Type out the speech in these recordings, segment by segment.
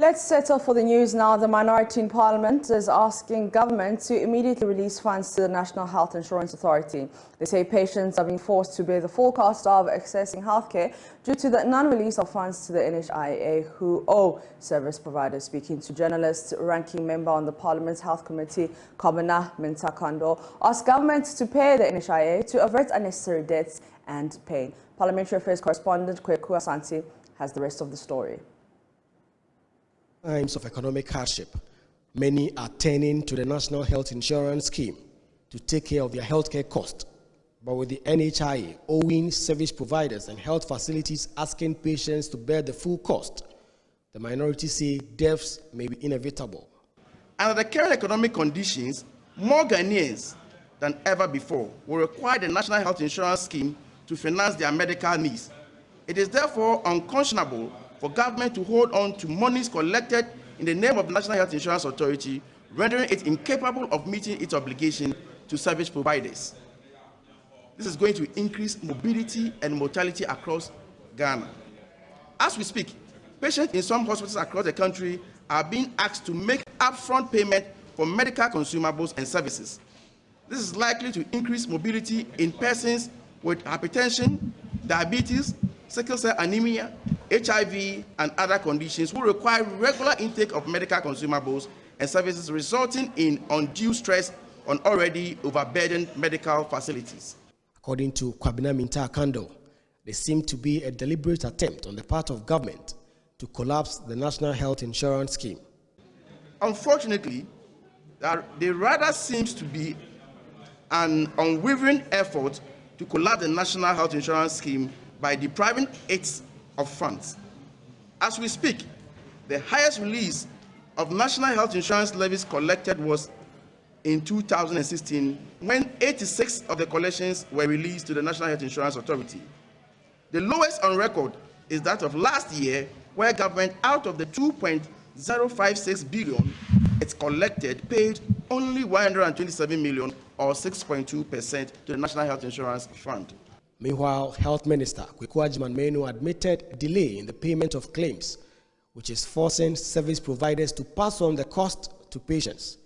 Let's settle for the news now. The minority in Parliament is asking government to immediately release funds to the National Health Insurance Authority. They say patients are being forced to bear the full cost of accessing healthcare due to the non-release of funds to the NHIA, who owe service providers. Speaking to journalists, ranking member on the Parliament's Health Committee, Kobana Mintakando, asked government to pay the NHIA to avert unnecessary deaths and pain. Parliamentary Affairs correspondent Kweku Asante has the rest of the story. Times of economic hardship, many are turning to the National Health Insurance Scheme to take care of their healthcare costs. But with the NHIA owing service providers and health facilities asking patients to bear the full cost, the minority say deaths may be inevitable. Under the current economic conditions, more Ghanaians than ever before will require the National Health Insurance Scheme to finance their medical needs. It is therefore unconscionable for government to hold on to monies collected in the name of the National Health Insurance Authority, rendering it incapable of meeting its obligation to service providers. This is going to increase mobility and mortality across Ghana. As we speak, patients in some hospitals across the country are being asked to make upfront payment for medical consumables and services. This is likely to increase mobility in persons with hypertension, diabetes, sickle cell anemia, HIV, and other conditions who require regular intake of medical consumables and services, resulting in undue stress on already overburdened medical facilities. According to Kwabena Mintakando, there seemed to be a deliberate attempt on the part of government to collapse the National Health Insurance Scheme. Unfortunately, there rather seems to be an unwavering effort to collapse the National Health Insurance Scheme by depriving it of funds. As we speak, the highest release of national health insurance levies collected was in 2016, when 86 of the collections were released to the National Health Insurance Authority. The lowest on record is that of last year, where government, out of the 2.056 billion it's collected, paid only 127 million, or 6.2%, to the National Health Insurance Fund. Meanwhile, Health Minister Kweku Agyeman admitted delay in the payment of claims, which is forcing service providers to pass on the cost to patients.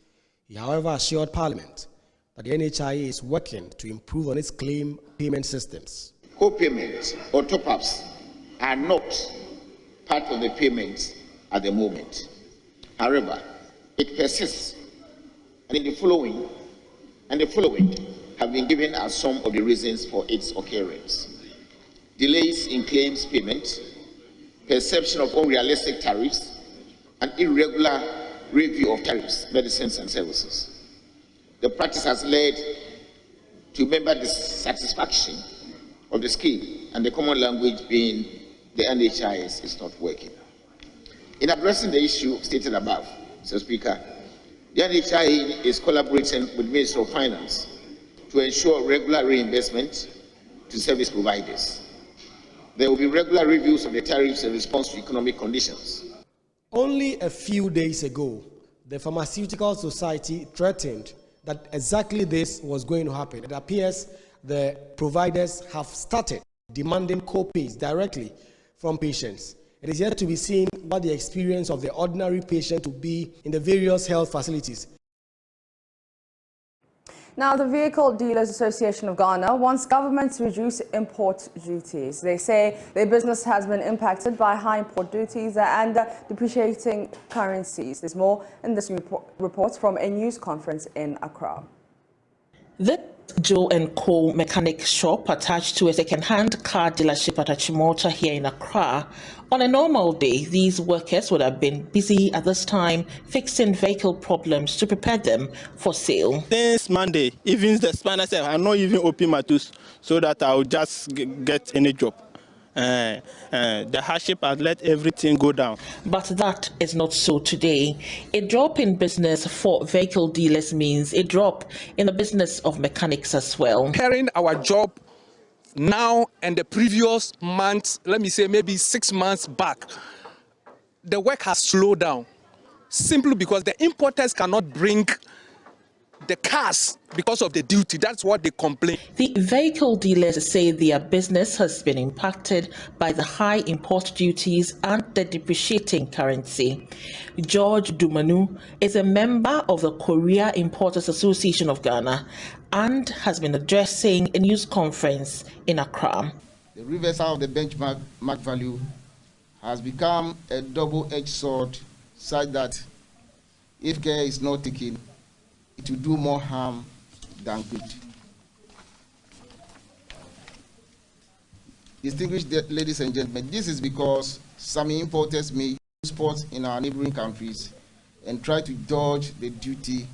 He, however, assured Parliament that the NHIA is working to improve on its claim payment systems. Co-payments or top-ups are not part of the payments at the moment. However, it persists, and in the following have been given as some of the reasons for its occurrence: delays in claims payment, perception of unrealistic tariffs, and irregular review of tariffs, medicines, and services. The practice has led to member dissatisfaction of the scheme, and the common language being the NHIS is not working. In addressing the issue stated above, Mr. Speaker, the NHIA is collaborating with the Ministry of Finance to ensure regular reimbursement to service providers. There will be regular reviews of the tariffs in response to economic conditions. Only a few days ago, the Pharmaceutical Society threatened that exactly this was going to happen. It appears the providers have started demanding co-pays directly from patients. It is yet to be seen what the experience of the ordinary patient will be in the various health facilities. Now, the Vehicle Dealers Association of Ghana wants government to reduce import duties. They say their business has been impacted by high import duties and depreciating currencies. There's more in this report from a news conference in Accra. The Joe & Co. mechanic shop attached to a second-hand car dealership at Achimota here in Accra. On a normal day, these workers would have been busy at this time fixing vehicle problems to prepare them for sale. Since Monday, even the spanner said, I'm not even open my tools so that I'll just get any job. The hardship has let everything go down. But that is not so today. A drop in business for vehicle dealers means a drop in the business of mechanics as well. Comparing our job now and the previous months, let me say maybe 6 months back, the work has slowed down simply because the importers cannot bring the cars because of the duty. That's what they complain. The vehicle dealers say their business has been impacted by the high import duties and the depreciating currency. George Dumanu is a member of the Korea Importers Association of Ghana and has been addressing a news conference in Accra. The reversal of the benchmark value has become a double-edged sword, such that if care is not taken, it will do more harm than good. Distinguished ladies and gentlemen, this is because some importers may use ports in our neighboring countries and try to dodge the duty,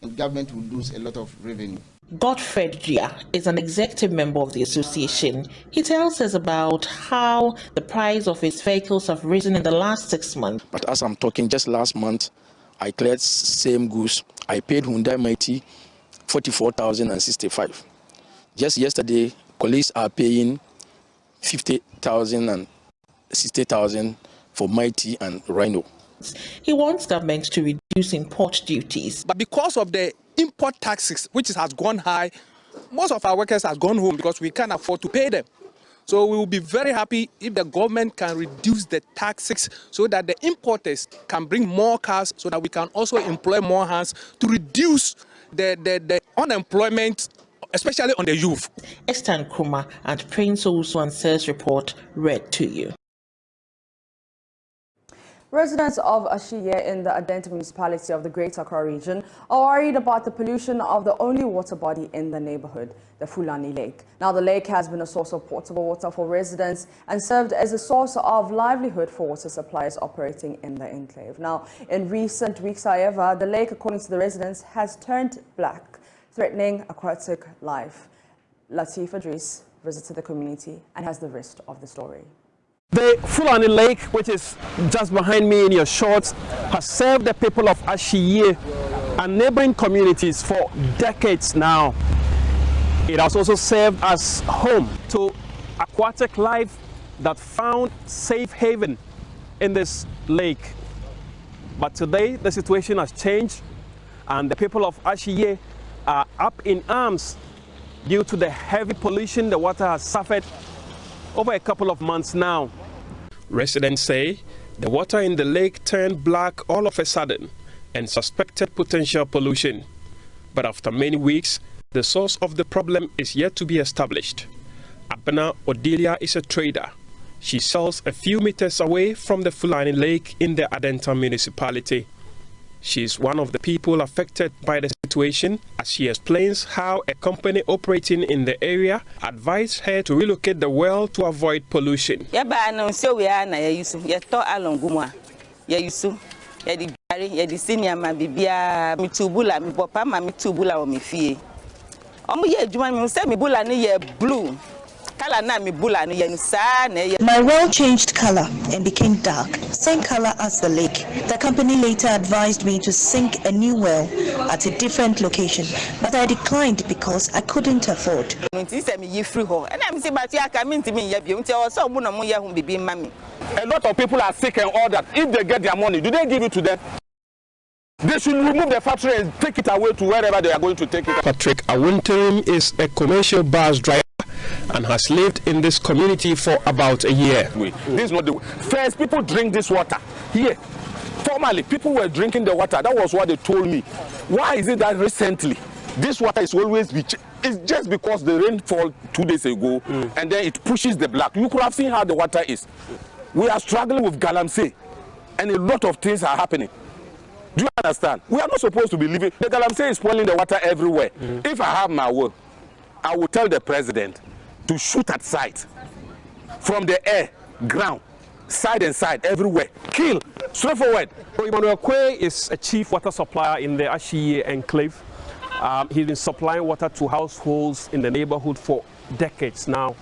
and government will lose a lot of revenue. Godfred Gia is an executive member of the association. He tells us about how the price of his vehicles have risen in the last 6 months. But as I'm talking, just last month, I cleared same goods. I paid Hyundai Mighty 44,065. Just yesterday, colleagues are paying 50,000 and 60,000 for Mighty and Rhino. He wants government to reduce import duties. But because of the import taxes, which has gone high, most of our workers have gone home because we can't afford to pay them. So we will be very happy if the government can reduce the taxes so that the importers can bring more cars, so that we can also employ more hands to reduce the unemployment, especially on the youth. Esther Nkrumah and Prince Owusu-Ansah's report read to you. Residents of Ashiye in the Adenta municipality of the Greater Accra region are worried about the pollution of the only water body in the neighborhood, the Fulani Lake. Now, the lake has been a source of potable water for residents and served as a source of livelihood for water suppliers operating in the enclave. Now, in recent weeks, however, the lake, according to the residents, has turned black, threatening aquatic life. Latif Idris visited the community and has the rest of the story. The Fulani Lake, which is just behind me in your shots, has served the people of Ashiye and neighboring communities for decades now. It has also served as home to aquatic life that found safe haven in this lake. But today, the situation has changed, and the people of Ashiye are up in arms due to the heavy pollution the water has suffered over a couple of months now. Residents say the water in the lake turned black all of a sudden and suspected potential pollution. But after many weeks, the source of the problem is yet to be established. Abena Odelia is a trader. She sells a few meters away from the Fulani Lake in the Adenta municipality. She is one of the people affected by the situation, as she explains how a company operating in the area advised her to relocate the well to avoid pollution. My well changed color and became dark, same color as the lake. The company later advised me to sink a new well at a different location, but I declined because I couldn't afford. A lot of people are sick and all that. If they get their money, do they give it to them? They should remove the factory and take it away to wherever they are going to take it. Patrick Awunterim is a commercial bus driver and has lived in this community for about a year. This is not the way. First, people drink this water here. Formerly, people were drinking the water. That was what they told me. Why is it that recently this water is always it's just because the rain fall 2 days ago and then it pushes the black. You could have seen how the water is. We are struggling with galamsey and a lot of things are happening. Do you understand? We are not supposed to be living. The galamsey is spoiling the water everywhere. If I have my will, I will tell the president to shoot at sight, from the air, ground, side and side, everywhere. Kill, straightforward. Emmanuel Kwe is a chief water supplier in the Ashiye enclave. He's been supplying water to households in the neighborhood for decades now.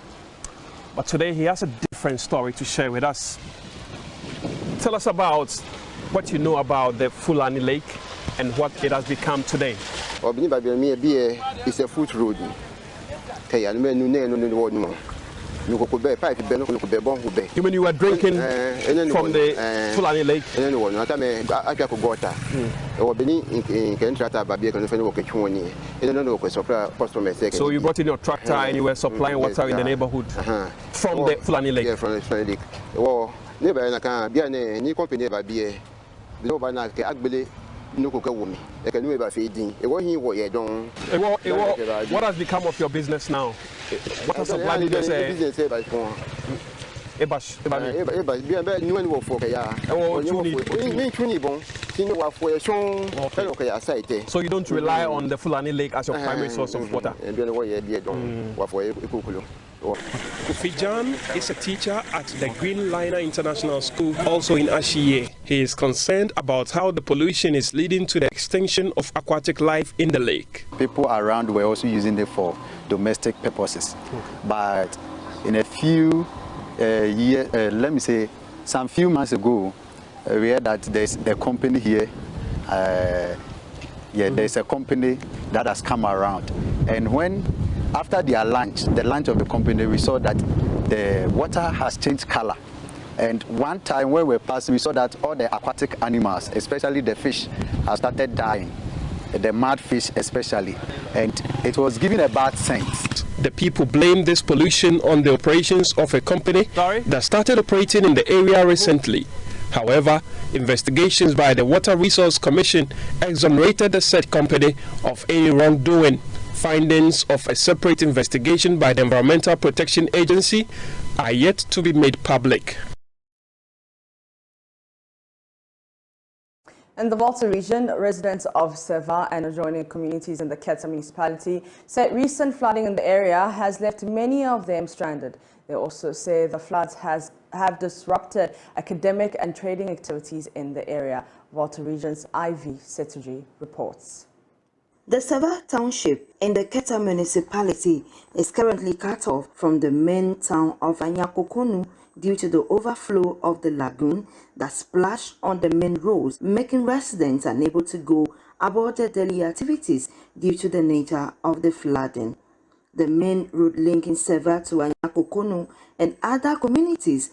But today he has a different story to share with us. Tell us about what you know about the Fulani Lake and what it has become today. It's a foot road. You mean you were drinking from the Fulani Lake? So you brought in your tractor and you were supplying water in the neighborhood from the Fulani Lake? Yeah, from the Fulani Lake. Well, never I can be any company ever be no by now. No cook woman. They can do about feeding. What has become of your business now? What has supply business? So you don't rely on the Fulani Lake as your primary source of water? Fijan is a teacher at the Green Liner International School, also in Ashiye. He is concerned about how the pollution is leading to the extinction of aquatic life in the lake. People around were also using it for domestic purposes. But in a few years, let me say, some few months ago, we heard that there's a company here. There's a company that has come around. And after their lunch, the lunch of the company, we saw that the water has changed color. And one time when we were passing, we saw that all the aquatic animals, especially the fish, have started dying. The mud fish especially. And it was giving a bad sense. The people blame this pollution on the operations of a company that started operating in the area recently. However, investigations by the Water Resource Commission exonerated the said company of any wrongdoing. Findings of a separate investigation by the Environmental Protection Agency are yet to be made public. In the Volta region, residents of Seva and adjoining communities in the Keta municipality say recent flooding in the area has left many of them stranded. They also say the floods have disrupted academic and trading activities in the area. Volta region's Ivy Setuji reports. The Seva township in the Keta municipality is currently cut off from the main town of Anyakokonu due to the overflow of the lagoon that splashed on the main roads, making residents unable to go about their daily activities due to the nature of the flooding. The main road linking Seva to Anyakokonu and other communities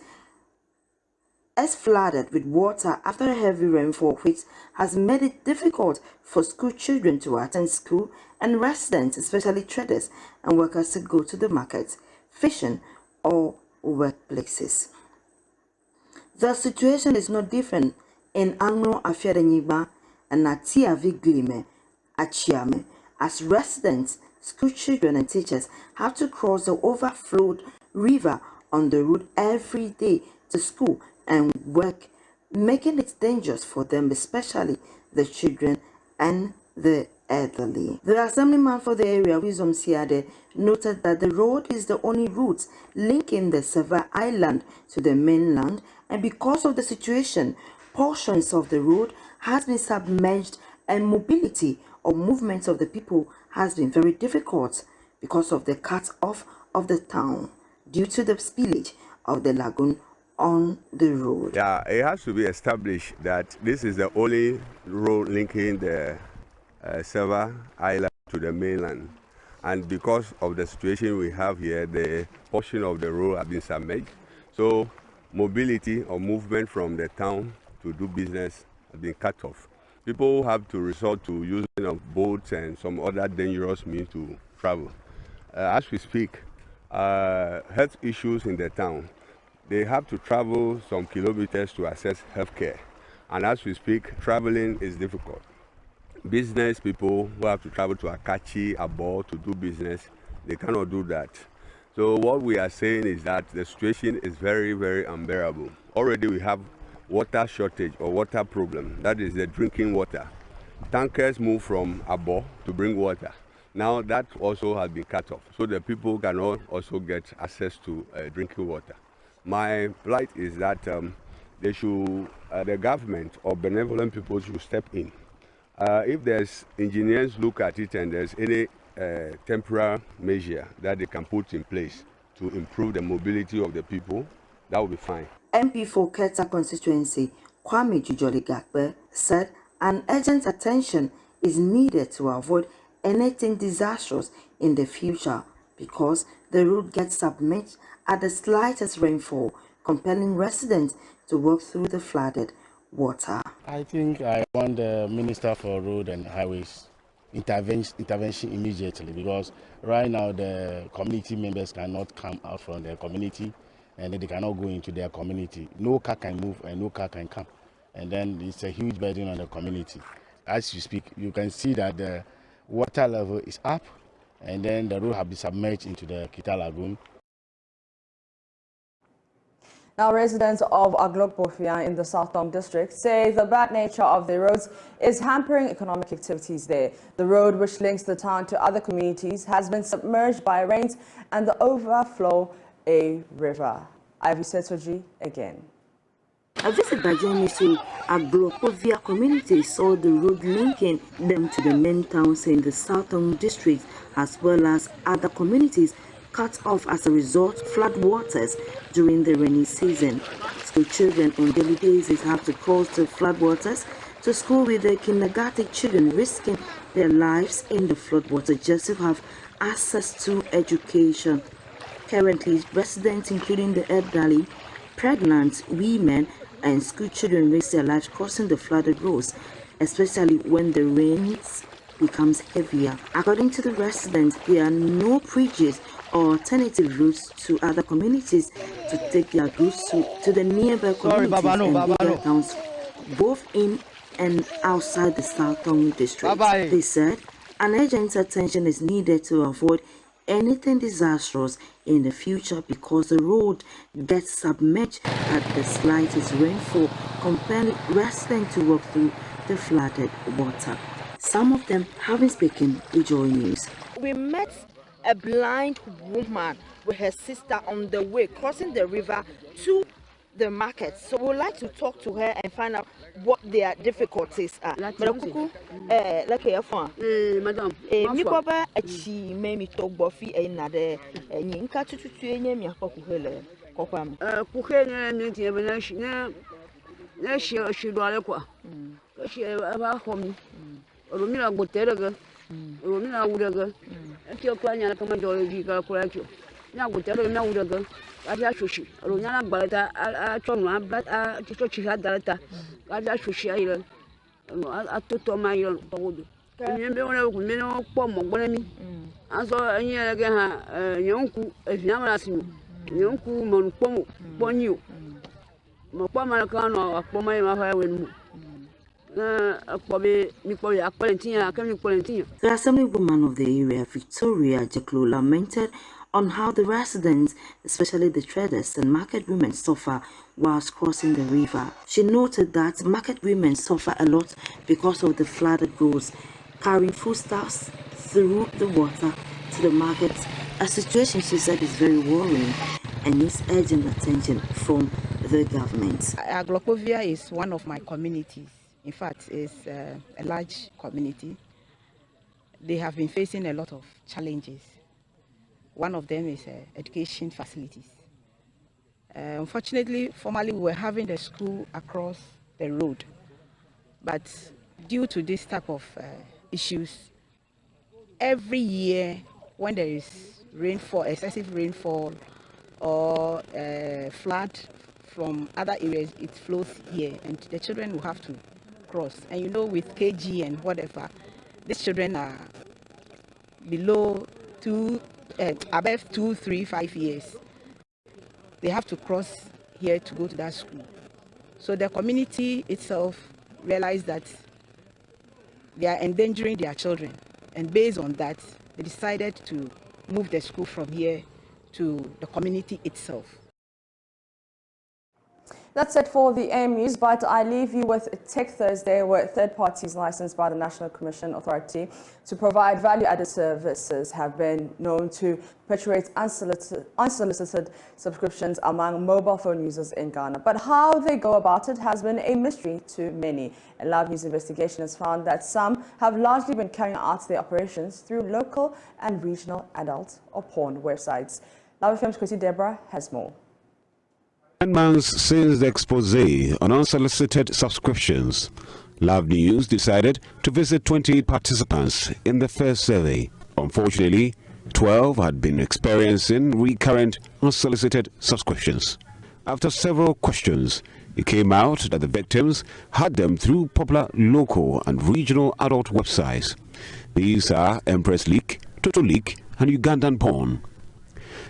is flooded with water after a heavy rainfall, which has made it difficult for school children to attend school and residents, especially traders and workers, to go to the markets, fishing or workplaces. The situation is no different in Anglo Afiadenyiba and Natia Viglime Achiame, as residents, school children and teachers have to cross the overflowed river on the road every day to school and work, making it dangerous for them, especially the children and the elderly. The assemblyman for the area, Wisdom Siade, noted that the road is the only route linking the Seva Island to the mainland, and because of the situation, portions of the road has been submerged and mobility or movement of the people has been very difficult because of the cut off of the town due to the spillage of the lagoon on the road. Yeah, it has to be established that this is the only road linking the Seva Island to the mainland, and because of the situation we have here, the portion of the road has been submerged, so mobility or movement from the town to do business has been cut off. People have to resort to using of boats and some other dangerous means to travel. As we speak, health issues in the town, they have to travel some kilometers to access healthcare. And as we speak, traveling is difficult. Business people who have to travel to Akachi, Abo to do business, they cannot do that. So what we are saying is that the situation is very, very unbearable. Already we have water shortage or water problem. That is the drinking water. Tankers move from Abo to bring water. Now that also has been cut off. So the people cannot also get access to drinking water. My plight is that the government or benevolent people should step in. If there's engineers look at it and there's any temporary measure that they can put in place to improve the mobility of the people, that will be fine. MP for Keta constituency, Kwame Jujoli Gakbe, said an urgent attention is needed to avoid anything disastrous in the future because the road gets submerged at the slightest rainfall, compelling residents to walk through the flooded water. I think I want the Minister for Road and Highways intervention immediately, because right now the community members cannot come out from their community and they cannot go into their community. No car can move and no car can come. And then it's a huge burden on the community. As you speak, you can see that the water level is up and then the road has been submerged into the Kita Lagoon. Now, residents of Aglok-Bofia in the South Dong district say the bad nature of the roads is hampering economic activities there. The road, which links the town to other communities, has been submerged by rains and the overflow a river. Ivy Setoji again. A visit by journalists to Aglok-Bofia community saw the road linking them to the main towns in the South Dong district, as well as other communities cut off as a result of flood waters during the rainy season. School children on daily basis have to cross the flood waters to school, with the kindergarten children risking their lives in the flood water just to have access to education. Currently, residents, including the elderly, pregnant women and school children, risk their lives crossing the flooded roads, especially when the rains becomes heavier. According to the residents, there are no bridges or alternative routes to other communities to take their goods to the nearby communities and bigger towns, both in and outside the South Dong district. They said an urgent attention is needed to avoid anything disastrous in the future, because the road gets submerged at the slightest rainfall, compelling residents to walk through the flooded water. Some of them have been speaking with Joy News. We met a blind woman with her sister on the way crossing the river to the market. So we would like to talk to her and find out what their difficulties are. Madam, The Assemblywoman of the area, Victoria Jaklo, lamented on how the residents, especially the traders and market women, suffer whilst crossing the river. She noted that market women suffer a lot because of the flooded roads, carrying foodstuffs through the water to the markets, a situation she said is very worrying and needs urgent attention from the government. Aglok-Bofia is one of my communities. In fact, it's a large community. They have been facing a lot of challenges. One of them is education facilities. Unfortunately, formerly we were having the school across the road, but due to this type of issues, every year when there is rainfall, excessive rainfall, or flood from other areas, it flows here, and the children will have to cross. And you know, with KG and whatever, these children are below above 2, 3, 5 years. They have to cross here to go to that school. So the community itself realized that they are endangering their children, and based on that, they decided to move the school from here to the community itself. That's it for the AM News, but I leave you with Tech Thursday, where third parties licensed by the National Commission Authority to provide value-added services have been known to perpetuate unsolicited subscriptions among mobile phone users in Ghana. But how they go about it has been a mystery to many. A Live News investigation has found that some have largely been carrying out their operations through local and regional adult or porn websites. Live FM's Chrissy Deborah has more. 10 months since the expose on unsolicited subscriptions, Love News decided to visit 28 participants in the first survey. Unfortunately, 12 had been experiencing recurrent unsolicited subscriptions. After several questions, it came out that the victims had them through popular local and regional adult websites. These are Empress Leak, Total Leak, and Ugandan Porn.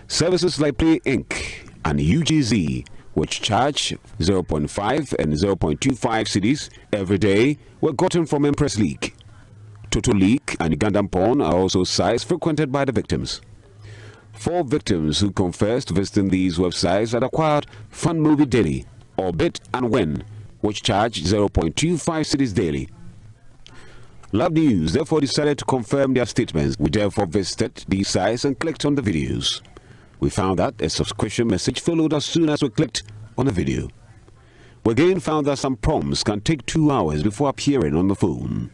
Services like Play Inc. and UGZ, which charge 0.5 and 0.25 cedis every day, were gotten from Empress Leak. Total Leak and Ugandan Porn are also sites frequented by the victims. 4 victims who confessed visiting these websites had acquired Fun Movie Daily, Orbit and Win, which charge 0.25 cedis daily. Love News therefore decided to confirm their statements. We therefore visited these sites and clicked on the videos. We found that a subscription message followed as soon as we clicked on the video. We again found that some prompts can take 2 hours before appearing on the phone.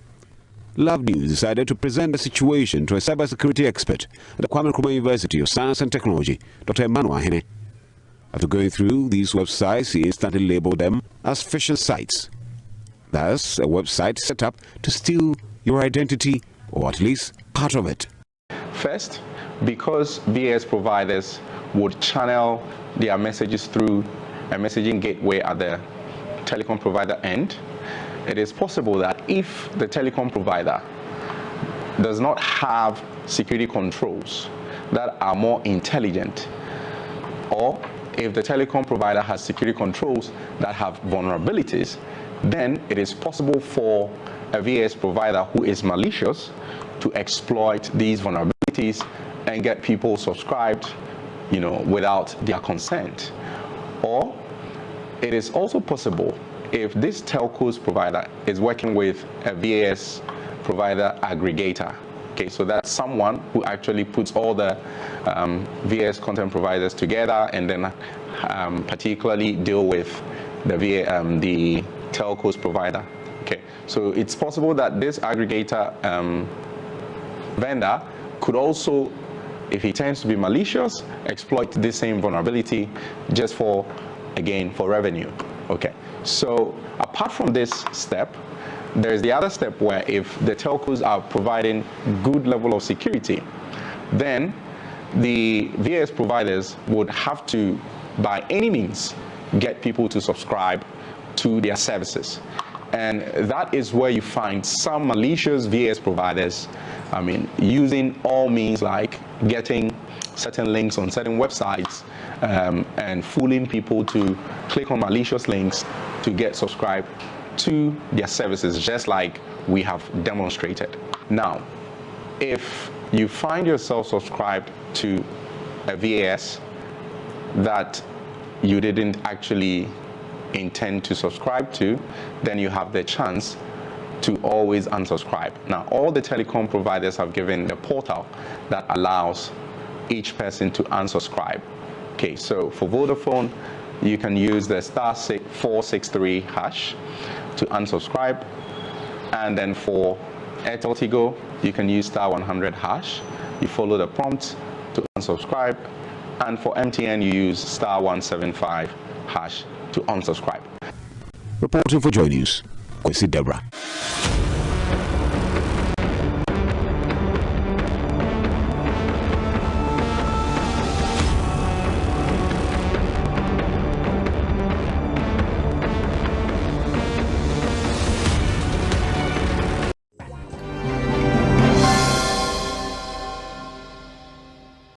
Love News decided to present the situation to a cybersecurity expert at the Kwame Nkrumah University of Science and Technology, Dr. Emmanuel Ahene. After going through these websites, he instantly labeled them as phishing sites. Thus, a website set up to steal your identity, or at least part of it. First, because VAS providers would channel their messages through a messaging gateway at the telecom provider end, it is possible that if the telecom provider does not have security controls that are more intelligent, or if the telecom provider has security controls that have vulnerabilities, then it is possible for a VAS provider who is malicious to exploit these vulnerabilities and get people subscribed, without their consent. Or it is also possible if this telco's provider is working with a VAS provider aggregator. Okay, so that's someone who actually puts all the VAS content providers together and then particularly deal with the telco's provider. Okay, so it's possible that this aggregator vendor could also, if he tends to be malicious, exploit this same vulnerability just for revenue. Okay, so apart from this step, there is the other step where if the telcos are providing good level of security, then the VAS providers would have to, by any means, get people to subscribe to their services. And that is where you find some malicious VAS providers, using all means like getting certain links on certain websites and fooling people to click on malicious links to get subscribed to their services, just like we have demonstrated. Now, if you find yourself subscribed to a VAS that you didn't actually intend to subscribe to, then you have the chance to always unsubscribe. Now, all the telecom providers have given the portal that allows each person to unsubscribe. Okay, so for Vodafone, you can use the *463# to unsubscribe, and then for Airtel Tigo, you can use *100#. You follow the prompt to unsubscribe, and for MTN, you use *175# to unsubscribe. Reporting for Joy News, Kwesi Debra.